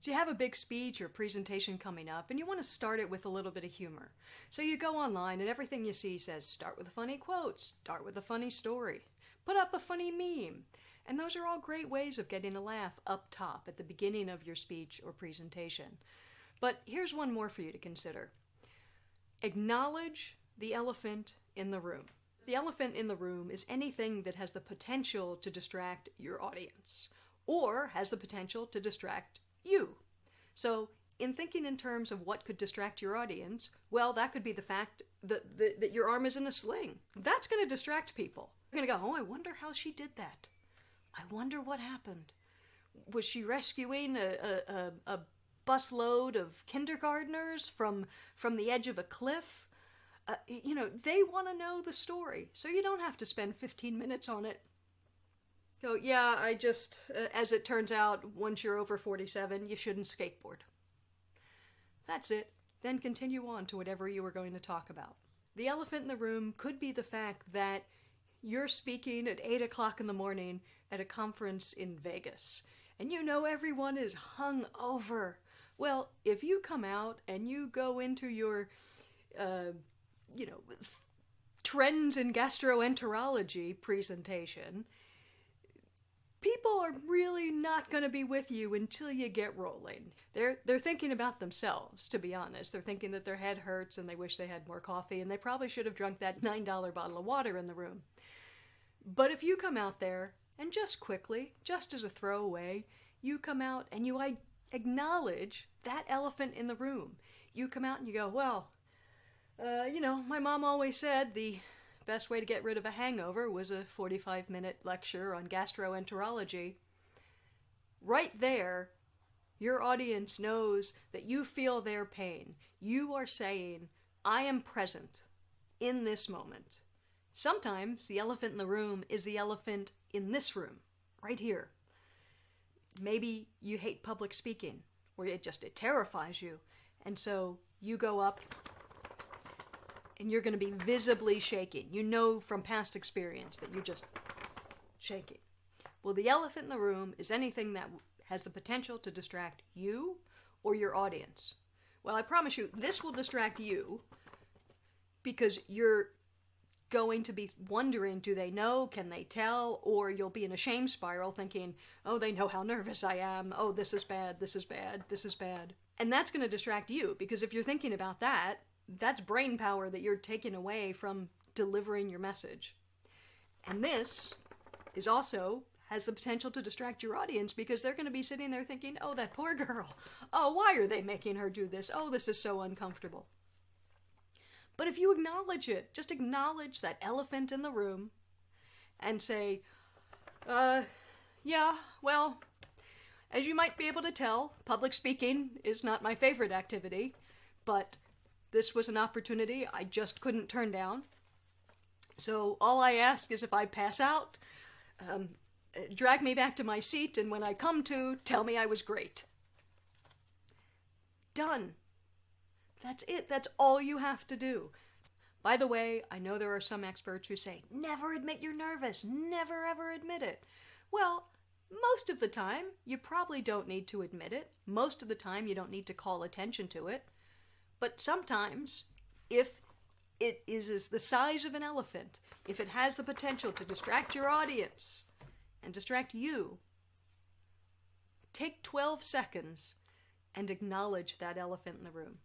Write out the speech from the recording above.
So you have a big speech or presentation coming up and you want to start it with a little bit of humor. So you go online and everything you see says start with a funny quote, start with a funny story, put up a funny meme. And those are all great ways of getting a laugh up top at the beginning of your speech or presentation. But here's one more for you to consider. Acknowledge the elephant in the room. The elephant in the room is anything that has the potential to distract your audience or has the potential to distract you. So in thinking in terms of what could distract your audience, well, that could be the fact that your arm is in a sling. That's going to distract people. They're going to go, oh, I wonder how she did that. I wonder what happened. Was she rescuing a busload of kindergartners from the edge of a cliff? They want to know the story, so you don't have to spend 15 minutes on it. So yeah, I just, as it turns out, once you're over 47, you shouldn't skateboard. That's it. Then continue on to whatever you were going to talk about. The elephant in the room could be the fact that you're speaking at 8 o'clock in the morning at a conference in Vegas, and you know everyone is hung over. Well, if you come out and you go into your, trends in gastroenterology presentation, people are really not going to be with you until you get rolling. They're thinking about themselves, to be honest. They're thinking that their head hurts and they wish they had more coffee and they probably should have drunk that $9 bottle of water in the room. But if you come out there and just quickly, just as a throwaway, you come out and you acknowledge that elephant in the room. You come out and you go, well, my mom always said the best way to get rid of a hangover was a 45-minute lecture on gastroenterology. Right there, your audience knows that you feel their pain. You are saying, I am present in this moment. Sometimes the elephant in the room is the elephant in this room, right here. Maybe you hate public speaking, or it terrifies you, and so you go up and you're going to be visibly shaking. You know from past experience that you're just shaking. Well, the elephant in the room is anything that has the potential to distract you or your audience. Well, I promise you, this will distract you because you're going to be wondering, do they know? Can they tell? Or you'll be in a shame spiral thinking, oh, they know how nervous I am. Oh, this is bad, this is bad, this is bad. And that's going to distract you because if you're thinking about that, that's brain power that you're taking away from delivering your message. And this is also has the potential to distract your audience because they're going to be sitting there thinking, oh, that poor girl. Oh, why are they making her do this? Oh, this is so uncomfortable. But if you acknowledge it, just acknowledge that elephant in the room and say, yeah, well, as you might be able to tell, public speaking is not my favorite activity, but this was an opportunity I just couldn't turn down. So all I ask is if I pass out, drag me back to my seat, and when I come to, tell me I was great. Done. That's it. That's all you have to do. By the way, I know there are some experts who say, never admit you're nervous. Never ever admit it. Well, most of the time, you probably don't need to admit it. Most of the time, you don't need to call attention to it. But sometimes, if it is the size of an elephant, if it has the potential to distract your audience and distract you, take 12 seconds and acknowledge that elephant in the room.